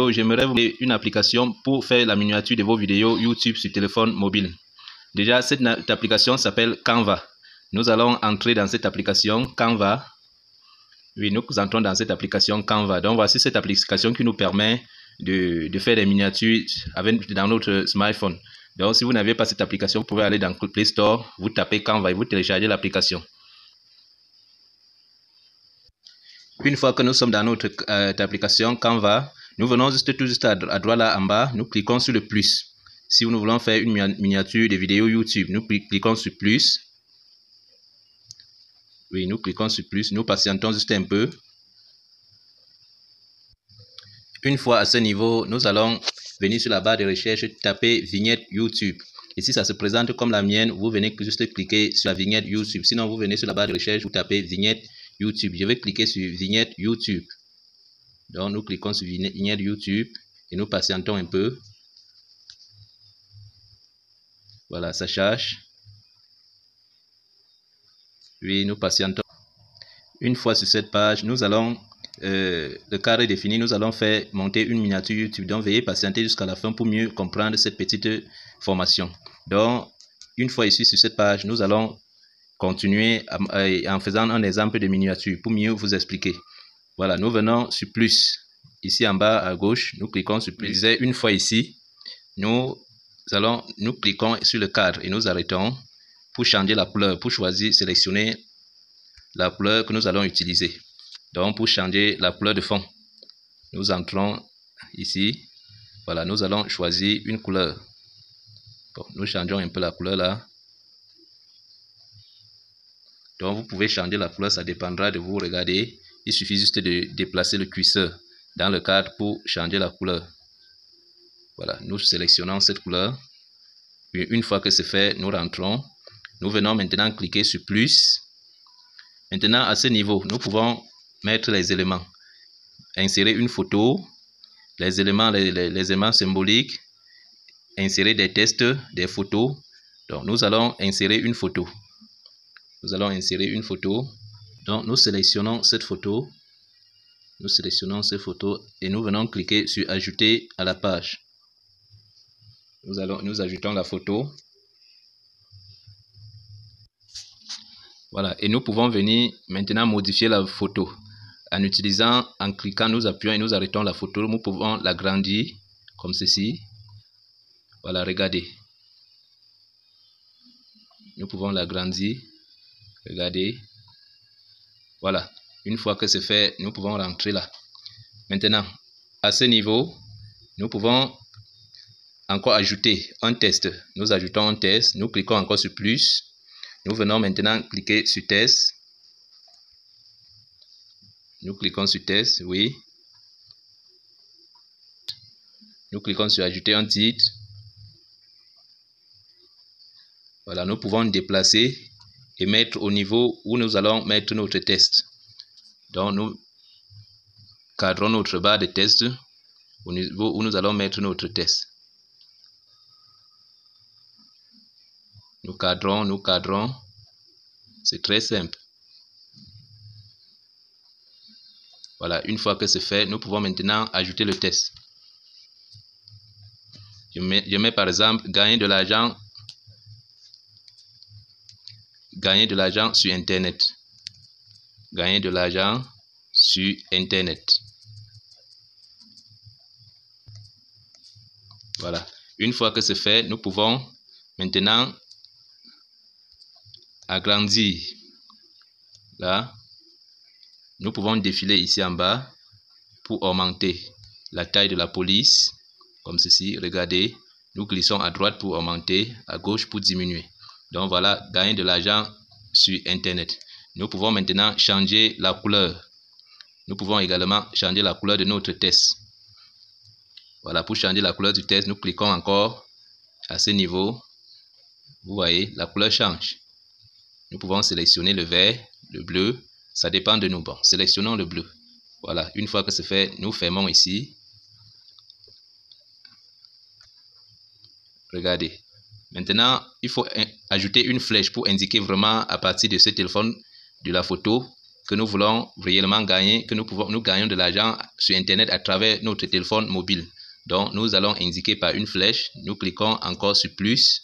vidéo, j'aimerais vous donner une application pour faire la miniature de vos vidéos YouTube sur téléphone mobile. Déjà, cette application s'appelle Canva. Nous allons entrer dans cette application Canva. Oui, nous entrons dans cette application Canva. Donc, voici cette application qui nous permet de faire des miniatures dans notre smartphone. Donc, si vous n'avez pas cette application, vous pouvez aller dans le Play Store, vous tapez Canva et vous téléchargez l'application. Une fois que nous sommes dans notre application Canva, nous venons tout juste à droite là en bas, nous cliquons sur le plus. Si nous voulons faire une miniature de vidéo YouTube, nous cliquons sur plus. Oui, nous cliquons sur plus, nous patientons juste un peu. Une fois à ce niveau, nous allons venir sur la barre de recherche, taper vignette YouTube. Et si ça se présente comme la mienne, vous venez juste cliquer sur la vignette YouTube. Sinon, vous venez sur la barre de recherche, vous tapez vignette YouTube. Je vais cliquer sur vignette YouTube. Donc, nous cliquons sur vignette YouTube et nous patientons un peu. Voilà, ça charge. Oui, nous patientons. Une fois sur cette page, nous allons, le cadre est défini, nous allons faire monter une miniature YouTube. Donc, veuillez patienter jusqu'à la fin pour mieux comprendre cette petite formation. Donc, une fois ici sur cette page, nous allons continuer en faisant un exemple de miniature pour mieux vous expliquer. Voilà, nous venons sur plus. Ici en bas à gauche, nous cliquons sur plus. Une fois ici, nous cliquons sur le cadre et nous arrêtons pour changer la couleur, pour choisir, sélectionner la couleur que nous allons utiliser. Donc, pour changer la couleur de fond, nous entrons ici. Voilà, nous allons choisir une couleur. Bon, nous changeons un peu la couleur là. Donc, vous pouvez changer la couleur, ça dépendra de vous. Regardez, il suffit juste de déplacer le curseur dans le cadre pour changer la couleur. Voilà, nous sélectionnons cette couleur. Puis, une fois que c'est fait, nous rentrons. Nous venons maintenant cliquer sur plus. Maintenant, à ce niveau, nous pouvons mettre les éléments. Insérer une photo, les éléments symboliques, insérer des textes, des photos. Donc, nous allons insérer une photo. Nous allons insérer une photo. Donc, nous sélectionnons cette photo. Nous sélectionnons cette photo et nous venons cliquer sur ajouter à la page. Nous ajoutons la photo. Voilà, et nous pouvons venir maintenant modifier la photo. En cliquant, nous appuyons et nous arrêtons la photo. Nous pouvons l'agrandir comme ceci. Voilà, regardez. Nous pouvons l'agrandir. Regardez. Voilà. Une fois que c'est fait, nous pouvons rentrer là. Maintenant, à ce niveau, nous pouvons encore ajouter un texte. Nous ajoutons un texte. Nous cliquons encore sur plus. Nous venons maintenant cliquer sur texte. Nous cliquons sur texte, oui. Nous cliquons sur ajouter un titre. Voilà, nous pouvons déplacer et mettre au niveau où nous allons mettre notre texte. Donc, nous cadrons notre barre de texte au niveau où nous allons mettre notre texte. Nous cadrons. C'est très simple. Voilà, une fois que c'est fait, nous pouvons maintenant ajouter le texte. Je mets par exemple gagner de l'argent sur Internet. Gagner de l'argent sur Internet. Voilà. Une fois que c'est fait, nous pouvons maintenant agrandir. Là, nous pouvons défiler ici en bas pour augmenter la taille de la police. Comme ceci, regardez. Nous glissons à droite pour augmenter, à gauche pour diminuer. Donc voilà, gagner de l'argent sur Internet. Nous pouvons maintenant changer la couleur. Nous pouvons également changer la couleur de notre texte. Voilà, pour changer la couleur du texte, nous cliquons encore à ce niveau. Vous voyez, la couleur change. Nous pouvons sélectionner le vert, le bleu. Ça dépend de nous. Bon, sélectionnons le bleu. Voilà, une fois que c'est fait, nous fermons ici. Regardez. Maintenant, il faut ajouter une flèche pour indiquer vraiment à partir de ce téléphone de la photo que nous voulons réellement gagner, que nous gagnons de l'argent sur Internet à travers notre téléphone mobile. Donc, nous allons indiquer par une flèche. Nous cliquons encore sur plus.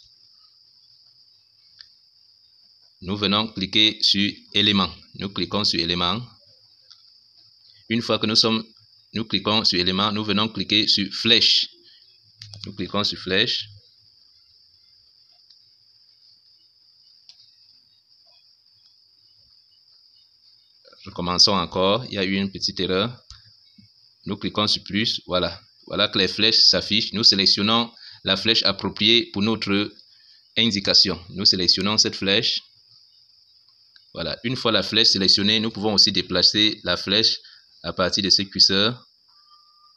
Nous venons cliquer sur éléments. Nous cliquons sur éléments. Une fois que nous cliquons sur éléments, nous venons cliquer sur flèche. Nous cliquons sur flèche. Recommençons encore. Il y a eu une petite erreur. Nous cliquons sur plus. Voilà. Voilà que les flèches s'affichent. Nous sélectionnons la flèche appropriée pour notre indication. Nous sélectionnons cette flèche. Voilà. Une fois la flèche sélectionnée, nous pouvons aussi déplacer la flèche à partir de ce curseur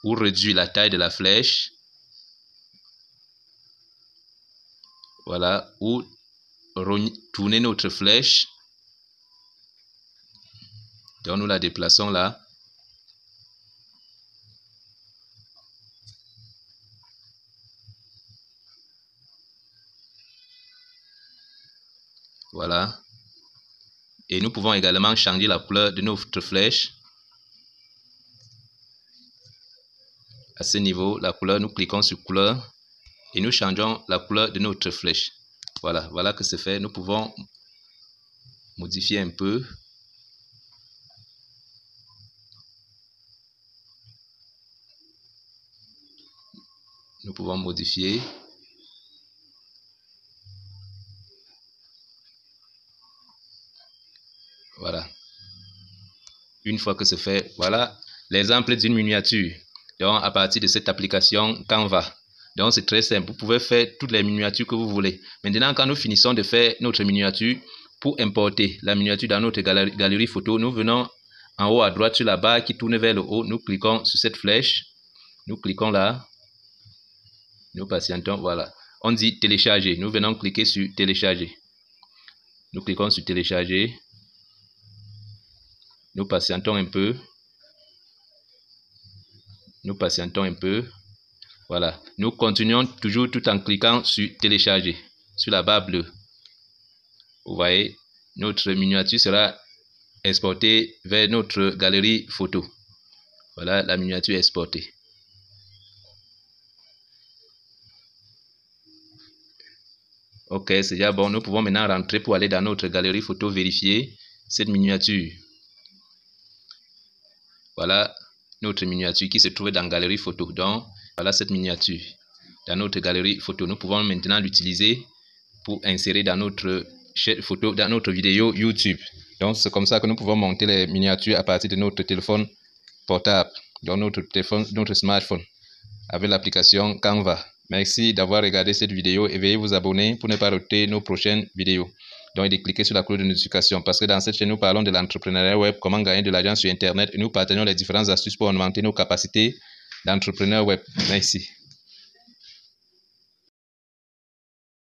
ou réduire la taille de la flèche. Voilà. Ou tourner notre flèche. Donc nous la déplaçons là. Voilà. Et nous pouvons également changer la couleur de notre flèche. À ce niveau, la couleur, nous cliquons sur couleur et nous changeons la couleur de notre flèche. Voilà, voilà que c'est fait. Nous pouvons modifier un peu. Nous pouvons modifier. Voilà. Une fois que c'est fait, voilà l'exemple d'une miniature. Donc, à partir de cette application Canva. Donc, c'est très simple. Vous pouvez faire toutes les miniatures que vous voulez. Maintenant, quand nous finissons de faire notre miniature, pour importer la miniature dans notre galerie photo, nous venons en haut à droite sur la barre qui tourne vers le haut. Nous cliquons sur cette flèche. Nous cliquons là. Nous patientons. Voilà. On dit télécharger. Nous venons cliquer sur télécharger. Nous cliquons sur télécharger. Nous patientons un peu. Nous patientons un peu. Voilà. Nous continuons toujours tout en cliquant sur télécharger. Sur la barre bleue. Vous voyez, notre miniature sera exportée vers notre galerie photo. Voilà la miniature exportée. Ok, c'est déjà bon. Nous pouvons maintenant rentrer pour aller dans notre galerie photo vérifier cette miniature. Voilà notre miniature qui se trouve dans la galerie photo. Donc, voilà cette miniature dans notre galerie photo. Nous pouvons maintenant l'utiliser pour insérer dans notre photo, dans notre vidéo YouTube. Donc, c'est comme ça que nous pouvons monter les miniatures à partir de notre téléphone portable, dans notre téléphone, notre smartphone, avec l'application Canva. Merci d'avoir regardé cette vidéo et veuillez vous abonner pour ne pas rater nos prochaines vidéos. Donc, et de cliquer sur la cloche de notification parce que dans cette chaîne, nous parlons de l'entrepreneuriat web, comment gagner de l'argent sur Internet et nous partageons les différentes astuces pour augmenter nos capacités d'entrepreneur web. Merci.